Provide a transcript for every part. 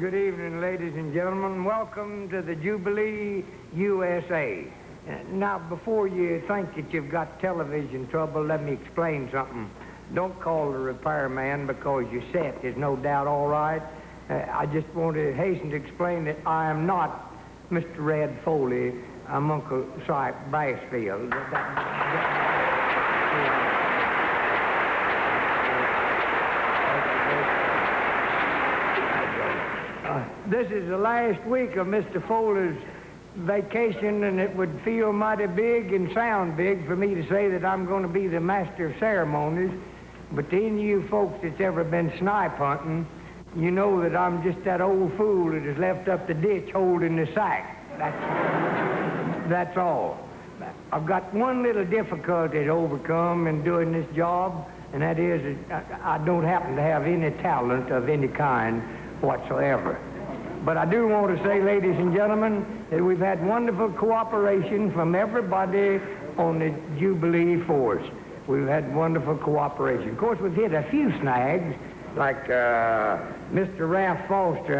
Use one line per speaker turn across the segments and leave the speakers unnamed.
Good evening, ladies and gentlemen. Welcome to the Jubilee, USA. Now, before you think that you've got television trouble, let me explain something. Don't call the repairman because your set is no doubt all right. I just want to hasten to explain that I am not Mr. Red Foley. I'm Uncle Cyp Brasfield. This is the last week of Mr. Foley's vacation, and it would feel mighty big and sound big for me to say that I'm going to be the master of ceremonies. But to any of you folks that's ever been snipe hunting, you know that I'm just that old fool that has left up the ditch holding the sack. That's all. I've got one little difficulty to overcome in doing this job, and that is that I don't happen to have any talent of any kind whatsoever. But I do want to say, ladies and gentlemen, that we've had wonderful cooperation from everybody on the Jubilee force. We've had wonderful cooperation. Of course, we've hit a few snags, like Mr. Ralph Foster,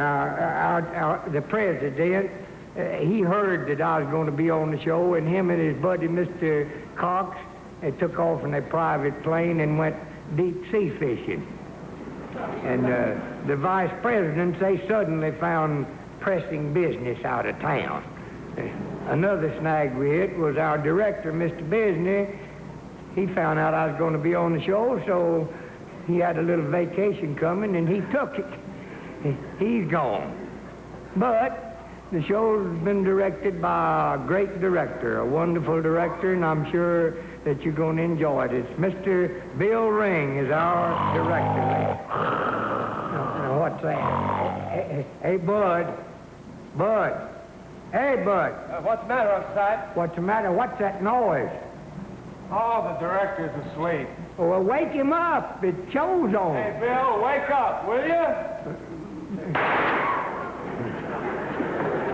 the president. He heard that I was going to be on the show, and him and his buddy, Mr. Cox, they took off in a private plane and went deep sea fishing. And the vice presidents, they suddenly found pressing business out of town. Another snag we hit was our director, Mr. Bisney. He found out I was going to be on the show, so he had a little vacation coming, and he took it. He's gone. But the show's been directed by a great director, a wonderful director, and I'm sure that you're going to enjoy it. It's Mr. Bill Ring is our director. Now, what's that? Hey, Bud. Bud. Hey, Bud.
What's the matter, Uncle Cyp?
What's the matter? What's that noise?
Oh, the director's asleep.
Well, wake him up. The show's on.
Hey, Bill, wake up, will you?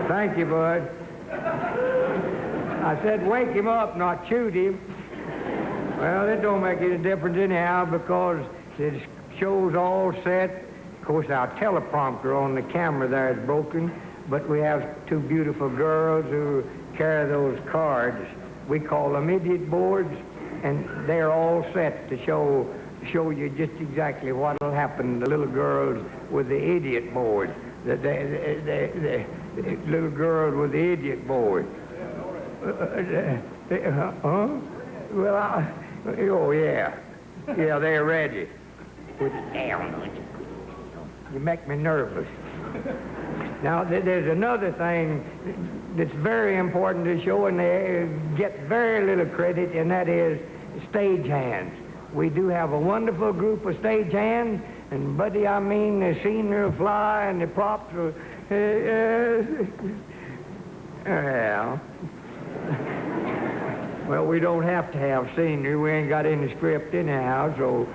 Thank you, Bud. I said wake him up, not shoot him. Well, it don't make any difference anyhow because the show's all set. Of course, our teleprompter on the camera there is broken, but we have two beautiful girls who carry those cards. We call them idiot boards, and they're all set to show you just exactly what will happen to the little girls with the idiot board. The little girls with the idiot board. Well, oh, yeah. Yeah, they're ready. Put it down. You make me nervous. Now, there's another thing that's very important to show, and they get very little credit, and that is stagehands. We do have a wonderful group of stagehands, and, buddy, I mean, the scenery fly and the props are... Well, we don't have to have scenery. We ain't got any script anyhow, so...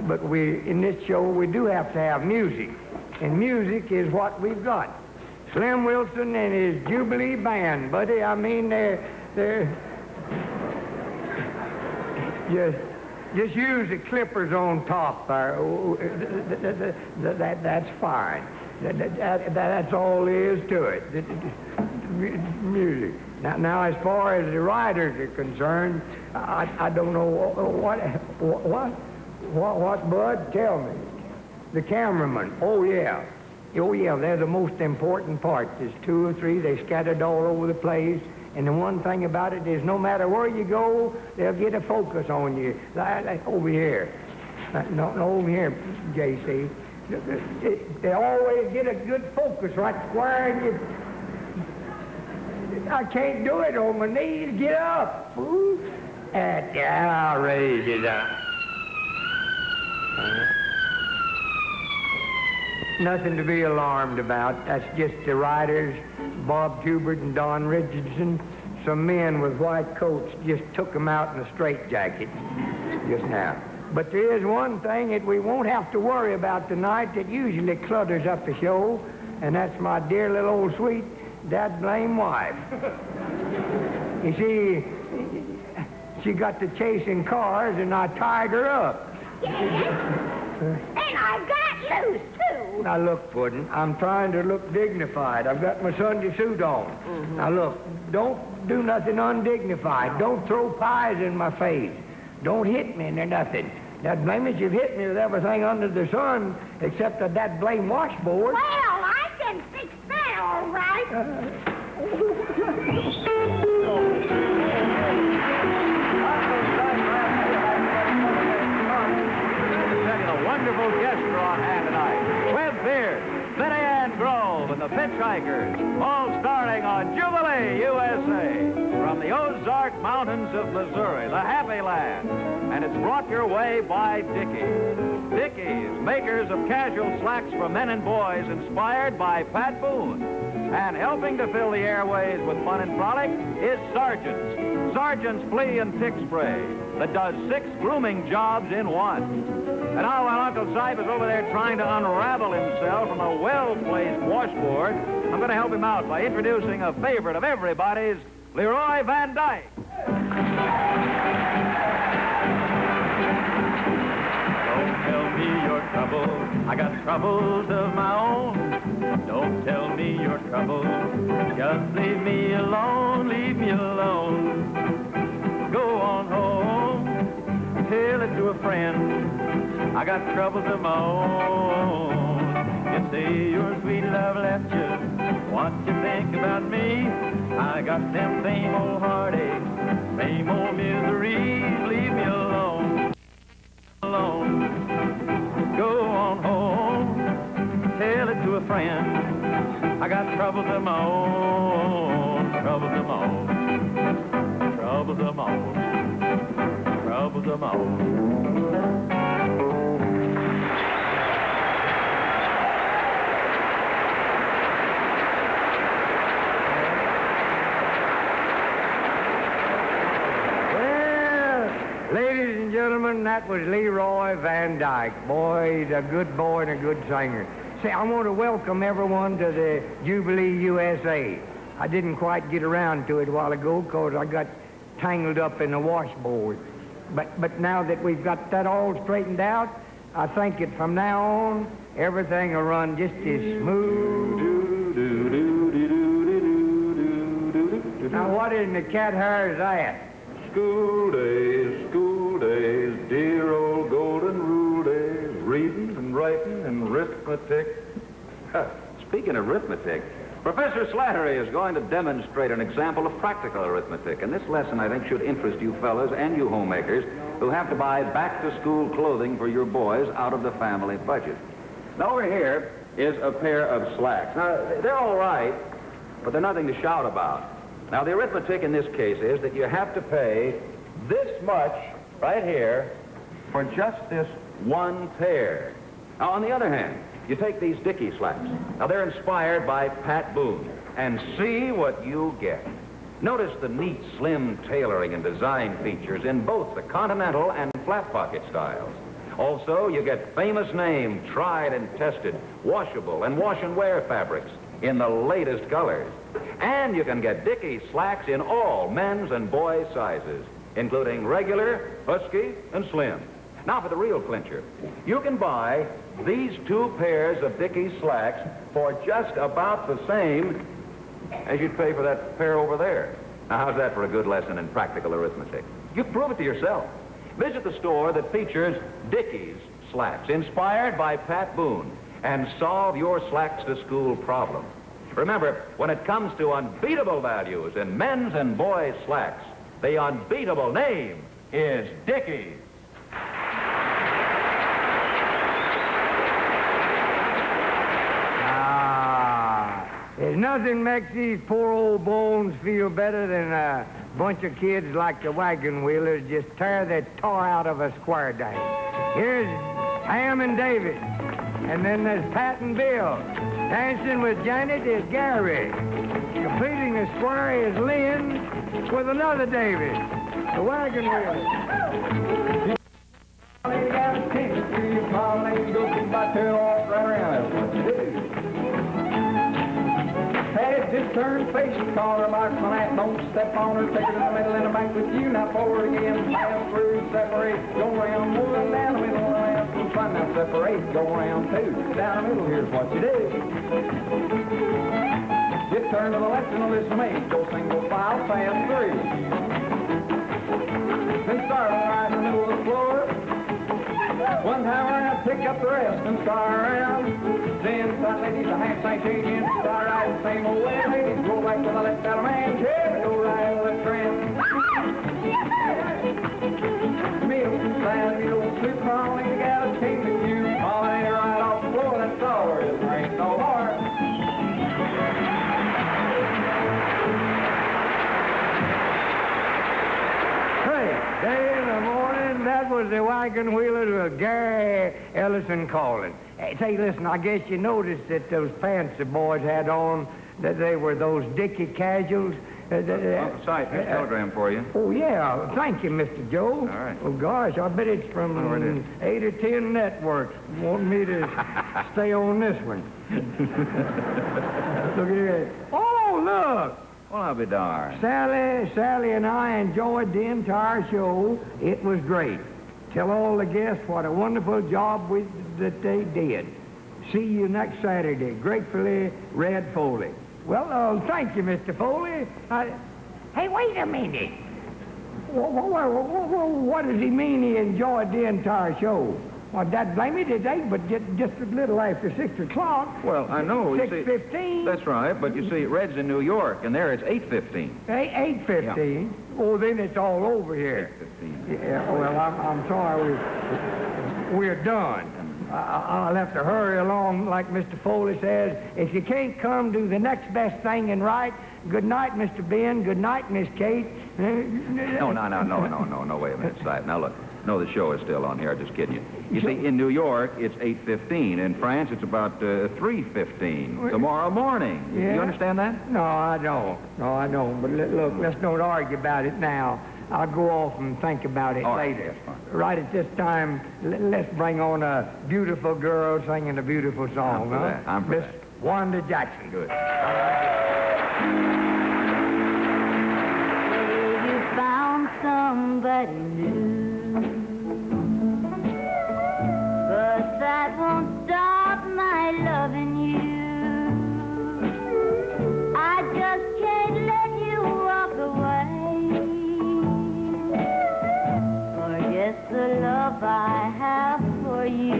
But in this show, we do have to have music. And music is what we've got. Slim Wilson and his Jubilee band, buddy. I mean, they're just use the clippers on top there. That's fine. That's all there is to it. Music. Now, as far as the writers are concerned, I don't know what, Bud? Tell me. The cameraman. Oh, yeah. Oh, yeah, they're the most important part. There's two or three. They're scattered all over the place. And the one thing about it is no matter where you go, they'll get a focus on you. Like over here. No, over here, J.C. They always get a good focus right square in you. I can't do it on my knees. Get up. I'll raise it up. Nothing to be alarmed about. That's just the writers, Bob Hubert and Don Richardson. Some men with white coats just took them out in a straitjacket just now. But there is one thing that we won't have to worry about tonight that usually clutters up the show, and that's my dear little old sweet dad-blame wife. You see, she got to chasing cars, and I tied her up.
And I got loose, too.
Now, look, Puddin', I'm trying to look dignified. I've got my Sunday suit on. Now, look, don't do nothing undignified. Don't throw pies in my face. Don't hit me or nothing. That blemish, you've hit me with everything under the sun except that blame washboard.
Well, I can fix that all right.
A wonderful guest are on hand tonight. Webb Beard, Betty Ann Grove, and the Pitchhikers, all starring on Jubilee, USA, from the Ozark Mountains of Missouri, the Happy Land. And it's brought your way by Dickies. Dickies, makers of casual slacks for men and boys, inspired by Pat Boone. And helping to fill the airways with fun and frolic is Sergeant's. Sergeant's Flea and Tick Spray that does 6 grooming jobs in one. And now while Uncle Cyp is over there trying to unravel himself from a well-placed washboard, I'm going to help him out by introducing a favorite of everybody's, Leroy Van Dyke.
Don't tell me your troubles, I got troubles of my own. Don't tell me your troubles, just leave me alone, leave me alone. Go on home, tell it to a friend, I got troubles of my own. You say your sweet love left you, what you think about me? I got them same old heartaches, same old miseries, leave me alone, alone. Go on home, tell it to a friend, I got troubles of my own, troubles of my own, troubles of my own, troubles of my own.
Ladies and gentlemen, that was Leroy Van Dyke. Boy, he's a good boy and a good singer. Say, I want to welcome everyone to the Jubilee USA. I didn't quite get around to it a while ago because I got tangled up in the washboard. But now that we've got that all straightened out, I think that from now on, everything will run just as smooth. Now, what in the cat hair is that?
School days, dear old golden rule days, reading and writing and arithmetic.
Speaking of arithmetic, Professor Slattery is going to demonstrate an example of practical arithmetic. And this lesson, I think, should interest you fellas and you homemakers who have to buy back-to-school clothing for your boys out of the family budget. Now, over here is a pair of slacks. Now, they're all right, but they're nothing to shout about. Now, the arithmetic in this case is that you have to pay this much right here for just this one pair. Now, on the other hand, you take these Dickies slacks. Now, they're inspired by Pat Boone. And see what you get. Notice the neat, slim tailoring and design features in both the continental and flat pocket styles. Also, you get famous name, tried and tested, washable and wash and wear fabrics in the latest colors. And you can get Dickies slacks in all men's and boys' sizes, including regular, husky, and slim. Now for the real clincher. You can buy these 2 pairs of Dickies slacks for just about the same as you'd pay for that pair over there. Now how's that for a good lesson in practical arithmetic? You can prove it to yourself. Visit the store that features Dickies slacks, inspired by Pat Boone, and solve your slacks to school problem. Remember, when it comes to unbeatable values in men's and boys' slacks, the unbeatable name is Dickies.
There's nothing makes these poor old bones feel better than a bunch of kids like the Wagon Wheelers just tear the tar out of a square dance. Here's Ham and David, and then there's Pat and Bill. Dancing with Janet is Gary. Completing the square is Lynn with another David, the Wagon Wheelers. Head just turn, face the collar like my aunt. Don't step on her, take her to the middle and the bank with you. Now forward again, pass through, separate, go round, move it down the middle, around some fun.
now separate, go around two. Down the middle, here's what you do. You turn to the left and listen to me. Go single file, fast three. Then start right in the middle of the floor. One time around, pick up the rest and start around. Then start ladies, a half side change in. Start right the same old way, ladies. Go right to the left out of man chair. Go right to the tram. Milk, slide, you don't slip on. You gotta take the cue. All ain't right off the floor. That's all there is. There ain't no more.
Day in the morning, that was the Wagon Wheelers with Gary Ellison calling. Hey, say, listen, I guess you noticed that those pants the boys had on, that they were those Dickie casuals.
Uncle Cyp, here's a telegram for you.
Oh, yeah. Thank you, Mr. Joe.
All right.
Oh, gosh, I bet it's from
Oh, it is.
8 or 10 networks wanting me to stay on this one. Look at it. Oh, look.
Well, I'll be darned.
Sally and I enjoyed the entire show. It was great. Tell all the guests what a wonderful job that they did. See you next Saturday. Gratefully, Red Foley. Well, thank you, Mr. Foley. Hey, wait a minute. What does he mean he enjoyed the entire show? Well, Dad, blame it, it ain't but just a little after 6 o'clock.
Well, I know. you see-
6:15.
That's right, but you see, Red's in New York, and there it's 8:15.
8:15. Oh, then it's all over here.
8:15.
Yeah, well, I'm sorry. We're done. I'll have to hurry along, like Mr. Foley says. If you can't come, do the next best thing and right. Good night, Mr. Ben. Good night, Miss Kate.
No, wait a minute, Cyp. Now, look. No, the show is still on here. I'm just kidding you. You see, in New York, it's 8:15. In France, it's about 3:15 tomorrow morning.
Yeah.
You understand that?
No, I don't. But look, let's not argue about it now. I'll go off and think about it
All right,
later.
that's fine.
Right at this time, let's bring on a beautiful girl singing a beautiful song.
I'm for that. I'm for
Miss
that.
Wanda Jackson.
Good.
You found somebody new, but that won't stop my loving you. I just can't let you walk away. Forget the love I have for you.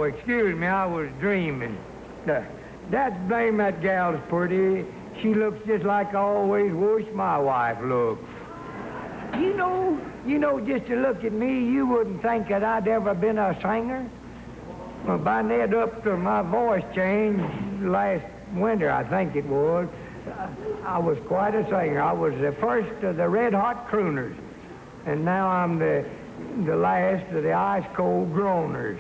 Excuse me, I was dreaming. That's blame that gal's pretty. She looks just like I always wish my wife looked. You know, just to look at me, you wouldn't think that I'd ever been a singer. Well, by Ned up to my voice changed last winter, I think it was. I was quite a singer. I was the first of the Red Hot Crooners, and now I'm the last of the Ice Cold Groaners.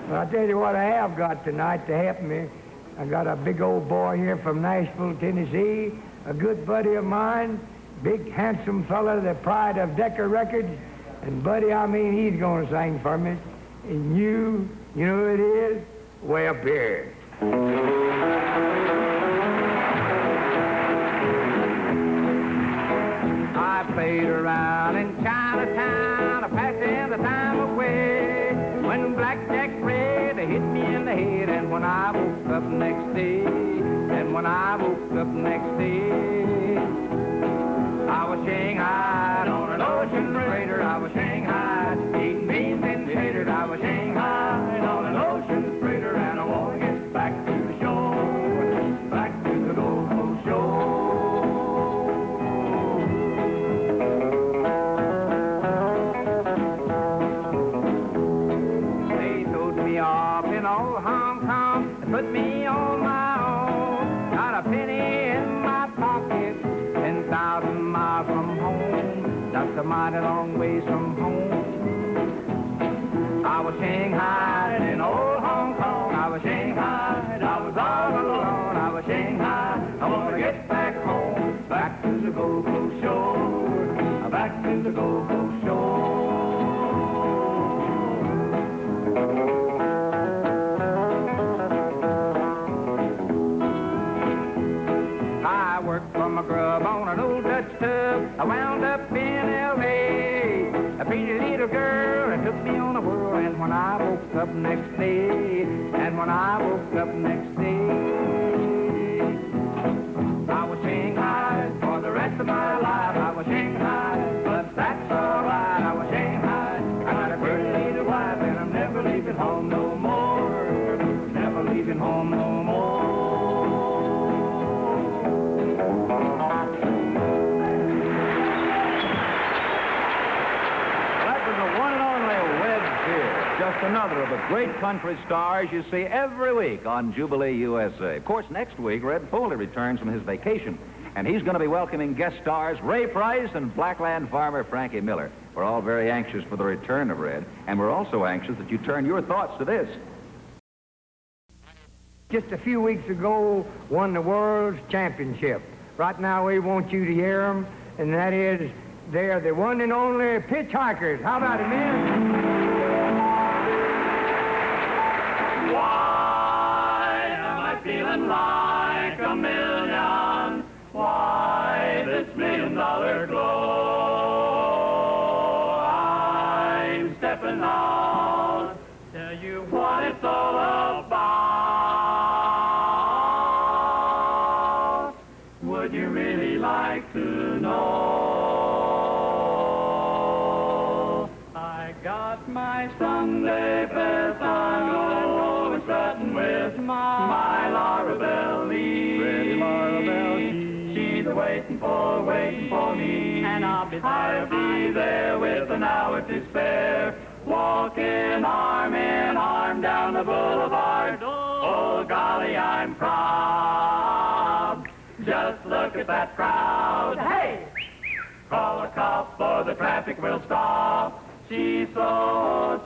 Well, I'll tell you what I have got tonight to help me. I got a big old boy here from Nashville, Tennessee, a good buddy of mine, big, handsome fella, the pride of Decca Records. And, buddy, I mean, he's going to sing for me. And you know who it is? Way up here. I played around in Chinatown, passing the time away, when blackjack red hit me in the head, and when I woke up next day, I was Shanghied on an ocean freighter. I was Shanghied, eating beans and taters. I was Shanghied on an ocean freighter, and I want to get back to the shore, back to the Gold Coast shore. Up in old Hong Kong and put me on my own. Not a penny in my pocket, 10,000 miles from home. That's a mighty long ways from home. I was Shanghied in old Hong Kong. I was Shanghied, I was all alone. I was Shanghied, I want to get back home, back to the Gold Coast shore, back to the Gold Coast shore. I wound up in L.A. A pretty little girl that took me on the world. And when I woke up next day, I was Shanghai for the rest of my life. I was Shanghai, but that's all right. I was Shanghai. I got a pretty little wife, and I'm never leaving home no more. Never leaving home no more.
That was the one and only Webb here. Just another of the great country stars you see every week on Jubilee USA. Of course, next week, Red Foley returns from his vacation, and he's going to be welcoming guest stars Ray Price and Blackland farmer Frankie Miller. We're all very anxious for the return of Red, and we're also anxious that you turn your thoughts to this.
Just a few weeks ago, won the world's championship. Right now, we want you to hear them, and that is, they're the one and only Pitchhikers. How about it, men?
Why am I feeling like a million? Why this $1 million glow? I'm stepping out, tell you what it's all about. Would you really like to know? I got my Sunday best on, going strutting with my Lora-Belle Lee.
Pretty Lora-Belle Lee.
She's waiting for me, and I'll be there with an hour to spare, walking arm in arm down the boulevard. Oh golly, I'm proud. Just look at that crowd. Hey! Call a cop or the traffic will stop. She's so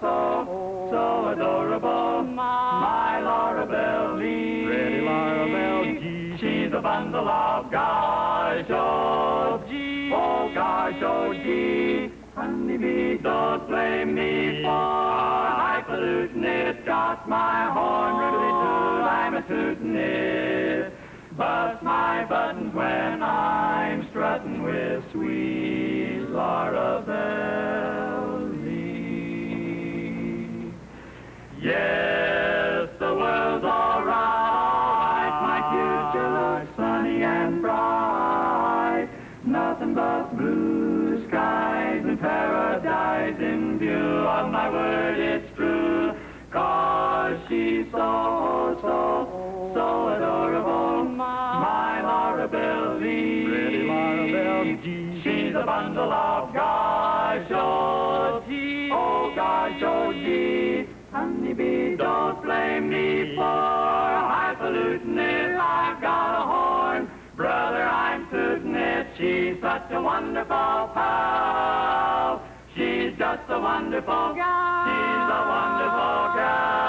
adorable, my Lora-Belle Lee.
Pretty Lora-Belle Lee.
She's a bundle of gosh, oh gee, oh gosh, oh gee. Honeybee, don't blame me for highfalutin' it. Got my horn, riddly-toot, I'm a tootin' it. Bust my buttons when I'm strutting with sweet Lora-Belle Lee. Yes, the world's all right. My future looks sunny and bright. Nothing but blue skies and paradise in view. On my word, it's true. 'Cause she's so adorable, my Lora-Belle Lee.
Pretty Lora-Belle Lee.
She's a bundle of gosh, oh gee, oh gosh, oh gee. Honeybee, don't blame me for highfalutin' it. I've got a horn, brother, I'm tootin' it. She's such a wonderful pal. She's just a wonderful gal. She's a wonderful gal.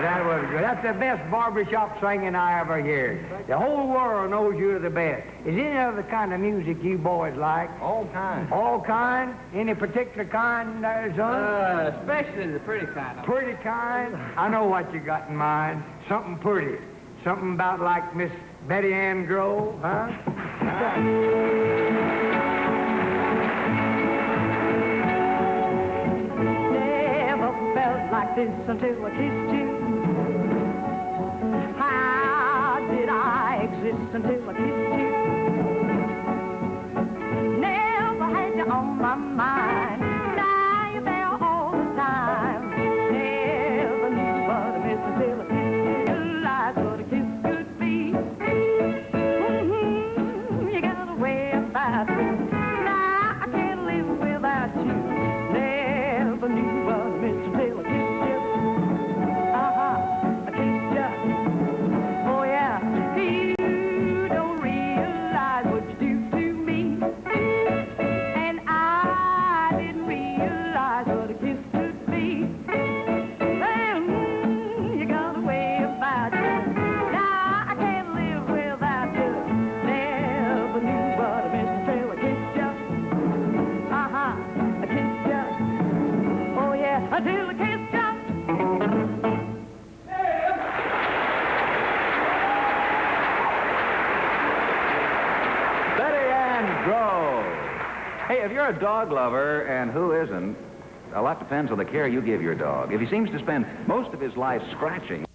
That was good. That's the best barbershop singing I ever heard. The whole world knows you're the best. Is any other kind of music you boys like?
All kinds.
All kind? Any particular kind, son?
Especially the pretty kind of.
Pretty kind? I know what you got in mind. Something pretty. Something about like Miss Betty Ann Grove, huh?
Never felt like this until I kissed you. How did I exist until I kissed you? Never had you on my mind. Now you're there all the time. Never knew what I missed until I kissed you. Realized what a kiss could be. You got a way about you. Now I can't live without you. Never knew what I missed until I kissed you. I kissed you. Oh yeah, you don't realize what you do to me. And I didn't realize what a kiss could be. Well, you got a way about you. Now I can't live without you. Never knew what I missed until I kissed you. I kissed you. Oh yeah, until I kissed you.
if you're a dog lover, and who isn't, a lot depends on the care you give your dog. If he seems to spend most of his life scratching